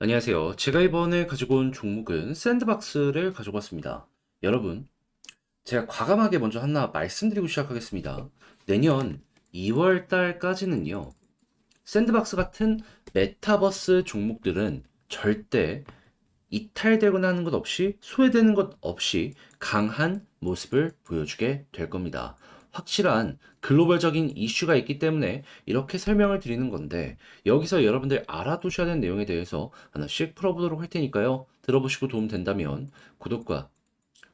안녕하세요. 제가 이번에 가지고 온 종목은 샌드박스를 가지고 왔습니다. 여러분, 제가 과감하게 먼저 하나 말씀드리고 시작하겠습니다. 내년 2월 달까지는요, 샌드박스 같은 메타버스 종목들은 절대 이탈되거나 하는 것 없이 소외되는 것 없이 강한 모습을 보여주게 될 겁니다. 확실한 글로벌적인 이슈가 있기 때문에 이렇게 설명을 드리는 건데 여기서 여러분들 알아두셔야 하는 내용에 대해서 하나씩 풀어보도록 할 테니까요. 들어보시고 도움 된다면 구독과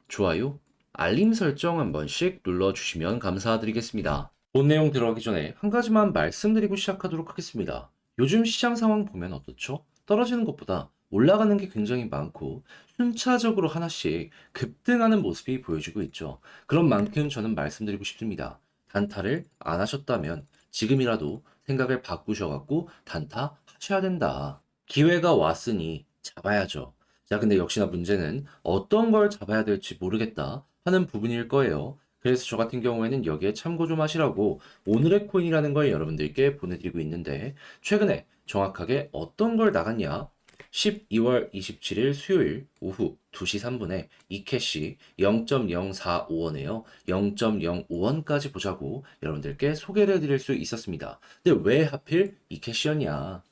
좋아요, 알림 설정 한 번씩 눌러주시면 감사드리겠습니다. 본 내용 들어가기 전에 한 가지만 말씀드리고 시작하도록 하겠습니다. 요즘 시장 상황 보면 어떻죠? 떨어지는 것보다 올라가는 게 굉장히 많고 순차적으로 하나씩 급등하는 모습이 보여지고 있죠. 그런 만큼 저는 말씀드리고 싶습니다. 단타를 안 하셨다면 지금이라도 생각을 바꾸셔갖고 단타 하셔야 된다. 기회가 왔으니 잡아야죠. 자, 근데 역시나 문제는 어떤 걸 잡아야 될지 모르겠다 하는 부분일 거예요. 그래서 저 같은 경우에는 여기에 참고 좀 하시라고 오늘의 코인이라는 걸 여러분들께 보내드리고 있는데 최근에 정확하게 어떤 걸 나갔냐? 12월 27일 수요일 오후 2시 3분에 이캐시 0.045원에요. 0.05원까지 보자고 여러분들께 소개를 해드릴 수 있었습니다. 근데 왜 하필 이캐시였냐?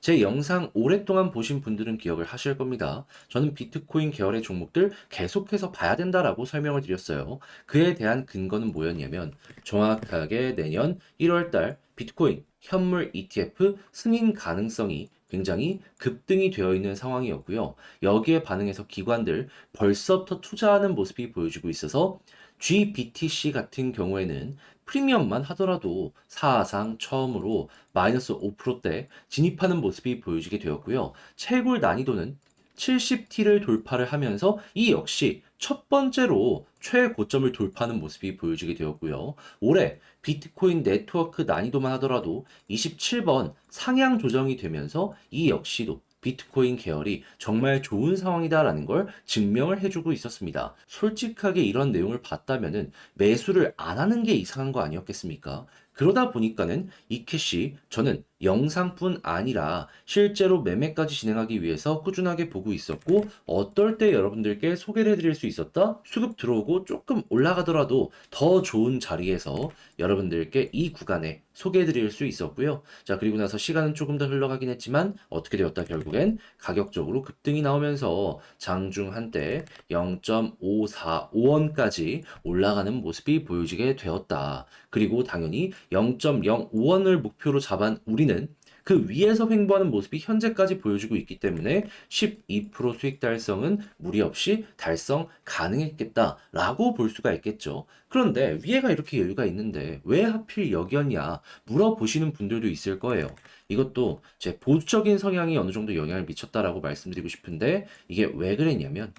제 영상 오랫동안 보신 분들은 기억을 하실 겁니다. 저는 비트코인 계열의 종목들 계속해서 봐야 된다라고 설명을 드렸어요. 그에 대한 근거는 뭐였냐면 정확하게 내년 1월달 비트코인 현물 ETF 승인 가능성이 굉장히 급등이 되어 있는 상황이었고요. 여기에 반응해서 기관들 벌써부터 투자하는 모습이 보여지고 있어서 GBTC 같은 경우에는 프리미엄만 하더라도 사상 처음으로 마이너스 5%대 진입하는 모습이 보여지게 되었고요. 채굴 난이도는 70T를 돌파를 하면서 이 역시 첫 번째로 최고점을 돌파하는 모습이 보여지게 되었고요. 올해 비트코인 네트워크 난이도만 하더라도 27번 상향 조정이 되면서 이 역시도 비트코인 계열이 정말 좋은 상황이다라는 걸 증명을 해주고 있었습니다. 솔직하게 이런 내용을 봤다면은 매수를 안 하는 게 이상한 거 아니었겠습니까? 그러다 보니까는 이캐시 저는 영상뿐 아니라 실제로 매매까지 진행하기 위해서 꾸준하게 보고 있었고 어떨 때 여러분들께 소개를 해드릴 수 있었다? 수급 들어오고 조금 올라가더라도 더 좋은 자리에서 여러분들께 이 구간에 소개해드릴 수 있었고요. 자, 그리고 나서 시간은 조금 더 흘러가긴 했지만 어떻게 되었다 결국엔 가격적으로 급등이 나오면서 장중 한때 0.545원까지 올라가는 모습이 보여지게 되었다. 그리고 당연히 0.05원을 목표로 잡은 우리는 그 위에서 횡보하는 모습이 현재까지 보여주고 있기 때문에 12% 수익 달성은 무리 없이 달성 가능했겠다라고 볼 수가 있겠죠. 그런데 위에가 이렇게 여유가 있는데 왜 하필 여기였냐 물어보시는 분들도 있을 거예요. 이것도 제 보수적인 성향이 어느 정도 영향을 미쳤다라고 말씀드리고 싶은데 이게 왜 그랬냐면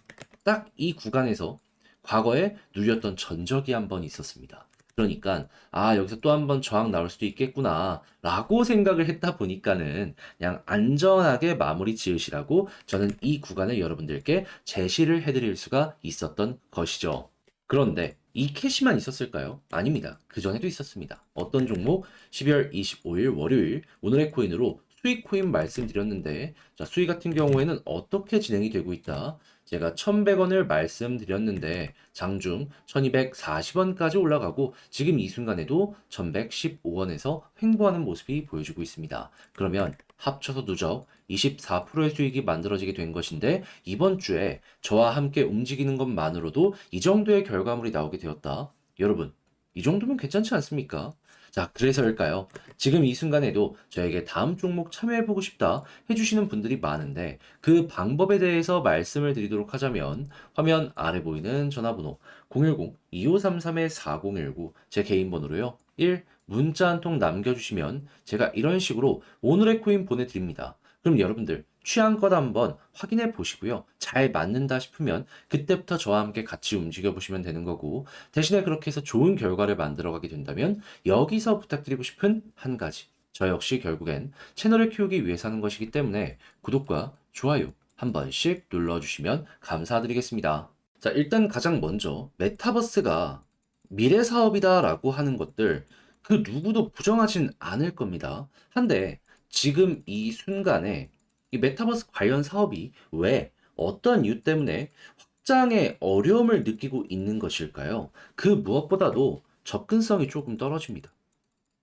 딱 이 구간에서 과거에 누렸던 전적이 한 번 있었습니다. 그러니까 아 여기서 또 한 번 저항 나올 수도 있겠구나 라고 생각을 했다 보니까는 그냥 안전하게 마무리 지으시라고 저는 이 구간을 여러분들께 제시를 해드릴 수가 있었던 것이죠. 그런데 이 캐시만 있었을까요? 아닙니다. 그 전에도 있었습니다. 어떤 종목? 12월 25일 월요일 오늘의 코인으로 수익 코인 말씀드렸는데 자, 수익 같은 경우에는 어떻게 진행이 되고 있다? 제가 1,100원을 말씀드렸는데 장중 1,240원까지 올라가고 지금 이 순간에도 1,115원에서 횡보하는 모습이 보여지고 있습니다. 그러면 합쳐서 누적 24%의 수익이 만들어지게 된 것인데 이번 주에 저와 함께 움직이는 것만으로도 이 정도의 결과물이 나오게 되었다. 여러분, 이 정도면 괜찮지 않습니까? 자, 그래서일까요? 지금 이 순간에도 저에게 다음 종목 참여해보고 싶다 해주시는 분들이 많은데 그 방법에 대해서 말씀을 드리도록 하자면 화면 아래 보이는 전화번호 010-2533-4019 제 개인 번호로요. 1. 문자 한 통 남겨주시면 제가 이런 식으로 오늘의 코인 보내드립니다. 그럼 여러분들 취향껏 한번 확인해 보시고요. 잘 맞는다 싶으면 그때부터 저와 함께 같이 움직여 보시면 되는 거고 대신에 그렇게 해서 좋은 결과를 만들어 가게 된다면 여기서 부탁드리고 싶은 한 가지. 저 역시 결국엔 채널을 키우기 위해서 하는 것이기 때문에 구독과 좋아요 한 번씩 눌러주시면 감사드리겠습니다. 자, 일단 가장 먼저 메타버스가 미래 사업이다라고 하는 것들 그 누구도 부정하진 않을 겁니다. 한데 지금 이 순간에 이 메타버스 관련 사업이 왜 어떤 이유 때문에 확장에 어려움을 느끼고 있는 것일까요? 그 무엇보다도 접근성이 조금 떨어집니다.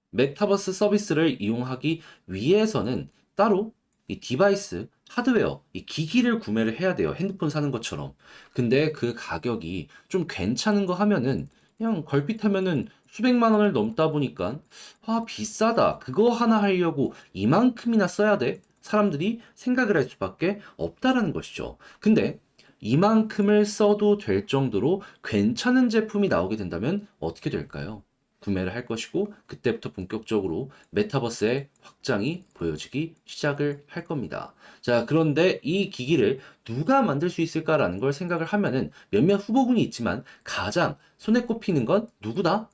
메타버스 서비스를 이용하기 위해서는 따로 이 디바이스, 하드웨어, 이 기기를 구매를 해야 돼요. 핸드폰 사는 것처럼. 근데 그 가격이 좀 괜찮은 거 하면은 그냥 걸핏하면은 수백만 원을 넘다 보니까 아, 비싸다. 그거 하나 하려고 이만큼이나 써야 돼? 사람들이 생각을 할 수밖에 없다라는 것이죠. 근데 이만큼을 써도 될 정도로 괜찮은 제품이 나오게 된다면 어떻게 될까요? 구매를 할 것이고 그때부터 본격적으로 메타버스의 확장이 보여지기 시작을 할 겁니다. 자, 그런데 이 기기를 누가 만들 수 있을까라는 걸 생각을 하면은 몇몇 후보군이 있지만 가장 손에 꼽히는 건 누구다?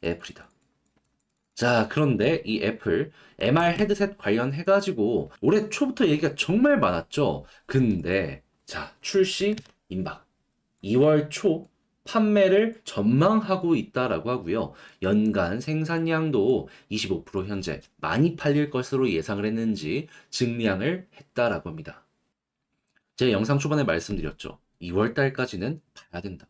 애플이다. 자, 그런데 이 애플 MR 헤드셋 관련해가지고 올해 초부터 얘기가 정말 많았죠. 근데 자, 출시 임박. 2월 초 판매를 전망하고 있다라고 하고요. 연간 생산량도 25% 현재 많이 팔릴 것으로 예상을 했는지 증량을 했다라고 합니다. 제가 영상 초반에 말씀드렸죠. 2월 달까지는 봐야 된다.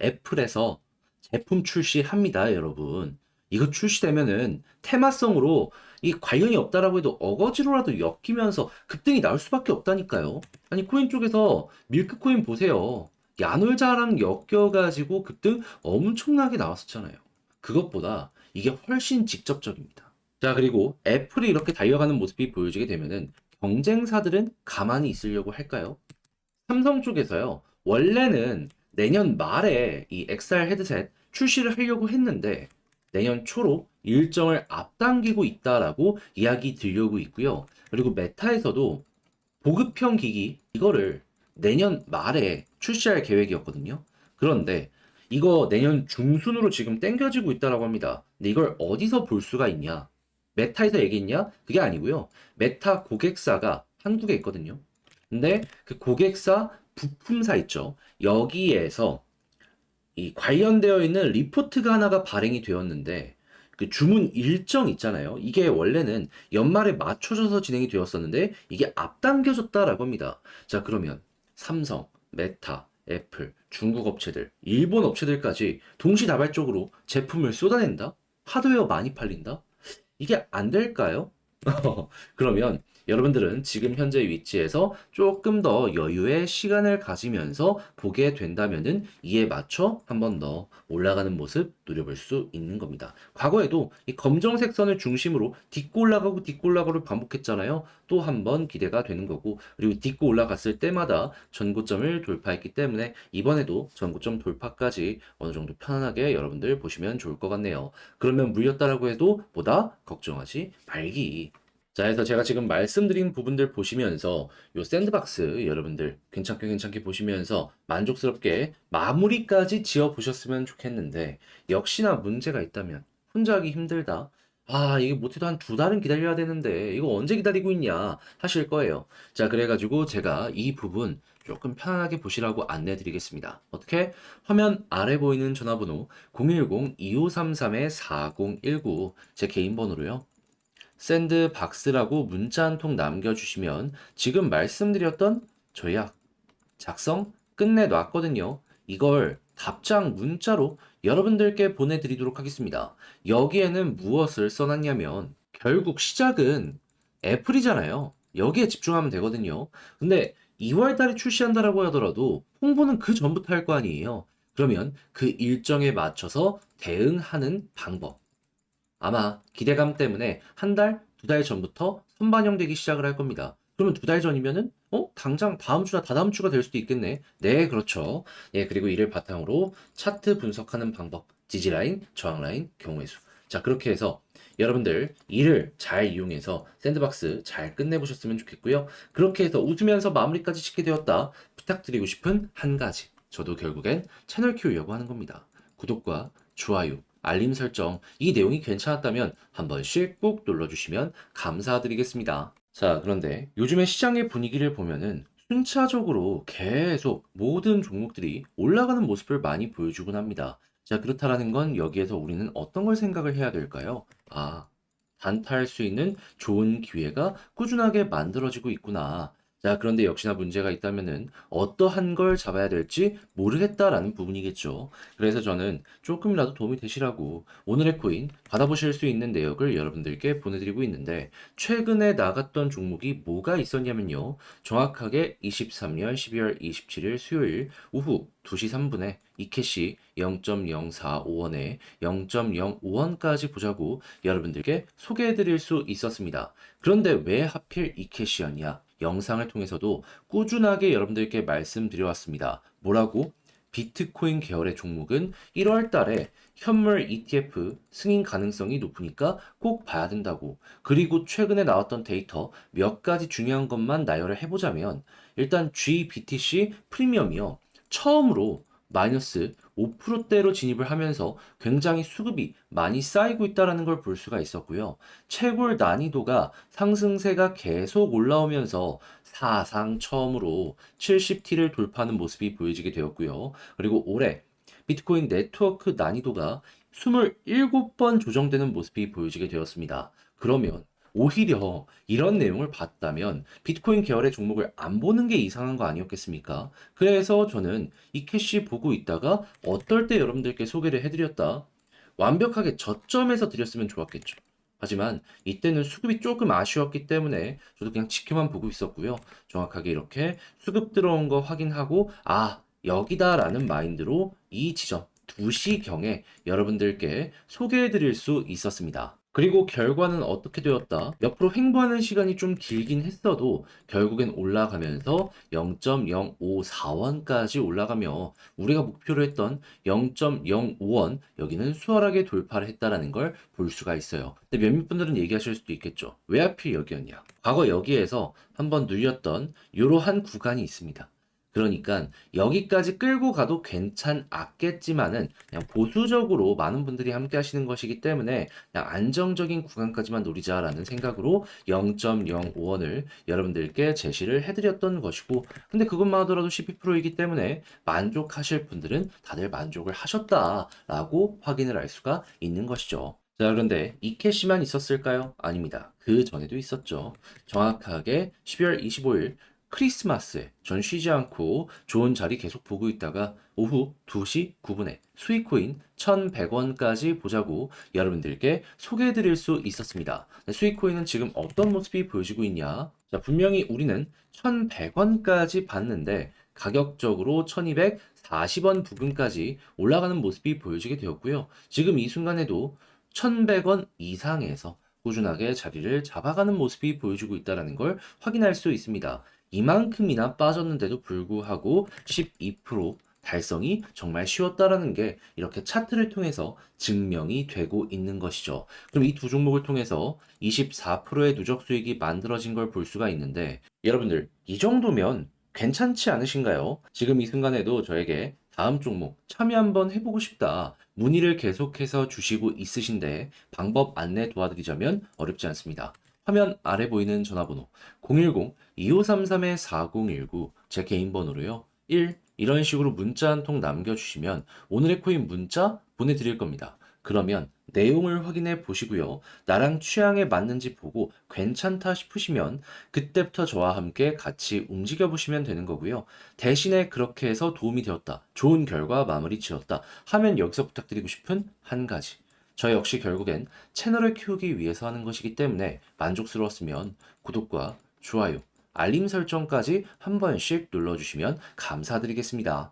애플에서 제품 출시합니다, 여러분. 이거 출시되면은 테마성으로 이 관련이 없다라고 해도 어거지로라도 엮이면서 급등이 나올 수밖에 없다니까요. 아니, 코인 쪽에서 밀크코인 보세요. 야놀자랑 엮여가지고 급등 엄청나게 나왔었잖아요. 그것보다 이게 훨씬 직접적입니다. 자, 그리고 애플이 이렇게 달려가는 모습이 보여지게 되면은 경쟁사들은 가만히 있으려고 할까요? 삼성 쪽에서요. 원래는 내년 말에 이 XR 헤드셋 출시를 하려고 했는데 내년 초로 일정을 앞당기고 있다라고 이야기 들려오고 있고요. 그리고 메타에서도 보급형 기기 이거를 내년 말에 출시할 계획이었거든요. 그런데 이거 내년 중순으로 지금 땡겨지고 있다라고 합니다. 근데 이걸 어디서 볼 수가 있냐? 메타에서 얘기했냐? 그게 아니고요. 메타 고객사가 한국에 있거든요. 근데 그 고객사 부품사 있죠. 여기에서 이 관련되어 있는 리포트가 하나가 발행이 되었는데 그 주문 일정 있잖아요. 이게 원래는 연말에 맞춰져서 진행이 되었었는데 이게 앞당겨졌다라고 합니다. 자, 그러면 삼성, 메타, 애플, 중국 업체들, 일본 업체들까지 동시다발적으로 제품을 쏟아낸다? 하드웨어 많이 팔린다? 이게 안 될까요? 그러면 여러분들은 지금 현재 위치에서 조금 더 여유의 시간을 가지면서 보게 된다면은 이에 맞춰 한 번 더 올라가는 모습 누려볼 수 있는 겁니다. 과거에도 이 검정색 선을 중심으로 딛고 올라가고 딛고 올라가를 반복했잖아요. 또 한 번 기대가 되는 거고 그리고 딛고 올라갔을 때마다 전고점을 돌파했기 때문에 이번에도 전고점 돌파까지 어느 정도 편안하게 여러분들 보시면 좋을 것 같네요. 그러면 물렸다라고 해도 보다 걱정하지 말기. 자, 그래서 제가 지금 말씀드린 부분들 보시면서 요 샌드박스 여러분들 괜찮게 보시면서 만족스럽게 마무리까지 지어 보셨으면 좋겠는데 역시나 문제가 있다면 혼자 하기 힘들다. 아, 이게 못해도 한 두 달은 기다려야 되는데 이거 언제 기다리고 있냐 하실 거예요. 자, 그래가지고 제가 이 부분 조금 편안하게 보시라고 안내 드리겠습니다. 어떻게? 화면 아래 보이는 전화번호 010-2533-4019 제 개인 번호로요. 샌드박스라고 문자 한 통 남겨주시면 지금 말씀드렸던 저약 작성 끝내놨거든요. 이걸 답장 문자로 여러분들께 보내드리도록 하겠습니다. 여기에는 무엇을 써놨냐면 결국 시작은 애플이잖아요. 여기에 집중하면 되거든요. 근데 2월 달에 출시한다라고 하더라도 홍보는 그 전부터 할 거 아니에요. 그러면 그 일정에 맞춰서 대응하는 방법. 아마 기대감 때문에 한 달, 두 달 전부터 선반영되기 시작을 할 겁니다. 그러면 두 달 전이면은, 당장 다음 주나 다다음 주가 될 수도 있겠네. 네, 그렇죠. 예, 그리고 이를 바탕으로 차트 분석하는 방법, 지지라인, 저항라인, 경우의 수. 자, 그렇게 해서 여러분들 이를 잘 이용해서 샌드박스 잘 끝내보셨으면 좋겠고요. 그렇게 해서 웃으면서 마무리까지 짓게 되었다. 부탁드리고 싶은 한 가지. 저도 결국엔 채널 키우려고 하는 겁니다. 구독과 좋아요, 알림 설정, 이 내용이 괜찮았다면 한 번씩 꾹 눌러주시면 감사드리겠습니다. 자, 그런데 요즘의 시장의 분위기를 보면은 순차적으로 계속 모든 종목들이 올라가는 모습을 많이 보여주곤 합니다. 자, 그렇다라는 건 여기에서 우리는 어떤 걸 생각을 해야 될까요? 아, 단타할 수 있는 좋은 기회가 꾸준하게 만들어지고 있구나. 자, 그런데 역시나 문제가 있다면은 어떠한 걸 잡아야 될지 모르겠다라는 부분이겠죠. 그래서 저는 조금이라도 도움이 되시라고 오늘의 코인 받아보실 수 있는 내역을 여러분들께 보내드리고 있는데 최근에 나갔던 종목이 뭐가 있었냐면요. 정확하게 23년 12월 27일 수요일 오후 2시 3분에 이캐시 0.045원에 0.05원까지 보자고 여러분들께 소개해드릴 수 있었습니다. 그런데 왜 하필 이캐시였냐? 영상을 통해서도 꾸준하게 여러분들께 말씀드려왔습니다. 뭐라고? 비트코인 계열의 종목은 1월 달에 현물 ETF 승인 가능성이 높으니까 꼭 봐야 된다고. 그리고 최근에 나왔던 데이터 몇 가지 중요한 것만 나열을 해보자면 일단 GBTC 프리미엄이요. 처음으로 마이너스 5%대로 진입을 하면서 굉장히 수급이 많이 쌓이고 있다는 걸 볼 수가 있었고요. 채굴 난이도가 상승세가 계속 올라오면서 사상 처음으로 70T를 돌파하는 모습이 보여지게 되었고요. 그리고 올해 비트코인 네트워크 난이도가 27번 조정되는 모습이 보여지게 되었습니다. 그러면 오히려 이런 내용을 봤다면 비트코인 계열의 종목을 안 보는 게 이상한 거 아니었겠습니까? 그래서 저는 이 캐시 보고 있다가 어떨 때 여러분들께 소개를 해드렸다. 완벽하게 저점에서 드렸으면 좋았겠죠. 하지만 이때는 수급이 조금 아쉬웠기 때문에 저도 그냥 지켜만 보고 있었고요. 정확하게 이렇게 수급 들어온 거 확인하고 여기다라는 마인드로 이 지점 2시경에 여러분들께 소개해 드릴 수 있었습니다. 그리고 결과는 어떻게 되었다? 옆으로 횡보하는 시간이 좀 길긴 했어도 결국엔 올라가면서 0.054원까지 올라가며 우리가 목표로 했던 0.05원 여기는 수월하게 돌파를 했다라는 걸 볼 수가 있어요. 근데 몇몇 분들은 얘기하실 수도 있겠죠. 왜 하필 여기였냐? 과거 여기에서 한번 눌렸던 이러한 구간이 있습니다. 그러니까 여기까지 끌고 가도 괜찮았겠지만은 그냥 보수적으로 많은 분들이 함께 하시는 것이기 때문에 그냥 안정적인 구간까지만 노리자라는 생각으로 0.05원을 여러분들께 제시를 해드렸던 것이고 근데 그것만 하더라도 12%이기 때문에 만족하실 분들은 다들 만족을 하셨다라고 확인을 할 수가 있는 것이죠. 자, 그런데 이 캐시만 있었을까요? 아닙니다. 그 전에도 있었죠. 정확하게 12월 25일 크리스마스에 전 쉬지 않고 좋은 자리 계속 보고 있다가 오후 2시 9분에 수익코인 1,100원까지 보자고 여러분들께 소개해드릴 수 있었습니다. 수익코인은 지금 어떤 모습이 보여지고 있냐? 자, 분명히 우리는 1,100원까지 봤는데 가격적으로 1,240원 부근까지 올라가는 모습이 보여지게 되었고요. 지금 이 순간에도 1,100원 이상에서 꾸준하게 자리를 잡아가는 모습이 보여지고 있다는 걸 확인할 수 있습니다. 이만큼이나 빠졌는데도 불구하고 12% 달성이 정말 쉬웠다라는 게 이렇게 차트를 통해서 증명이 되고 있는 것이죠. 그럼 이 두 종목을 통해서 24%의 누적 수익이 만들어진 걸 볼 수가 있는데 여러분들 이 정도면 괜찮지 않으신가요? 지금 이 순간에도 저에게 다음 종목 참여 한번 해보고 싶다. 문의를 계속해서 주시고 있으신데 방법 안내 도와드리자면 어렵지 않습니다. 화면 아래 보이는 전화번호 010-2533-4019 제 개인 번호로요. 1. 이런 식으로 문자 한 통 남겨주시면 오늘의 코인 문자 보내드릴 겁니다. 그러면 내용을 확인해 보시고요. 나랑 취향에 맞는지 보고 괜찮다 싶으시면 그때부터 저와 함께 같이 움직여 보시면 되는 거고요. 대신에 그렇게 해서 도움이 되었다. 좋은 결과 마무리 지었다. 하면 여기서 부탁드리고 싶은 한 가지. 저 역시 결국엔 채널을 키우기 위해서 하는 것이기 때문에 만족스러웠으면 구독과 좋아요, 알림 설정까지 한 번씩 눌러주시면 감사드리겠습니다.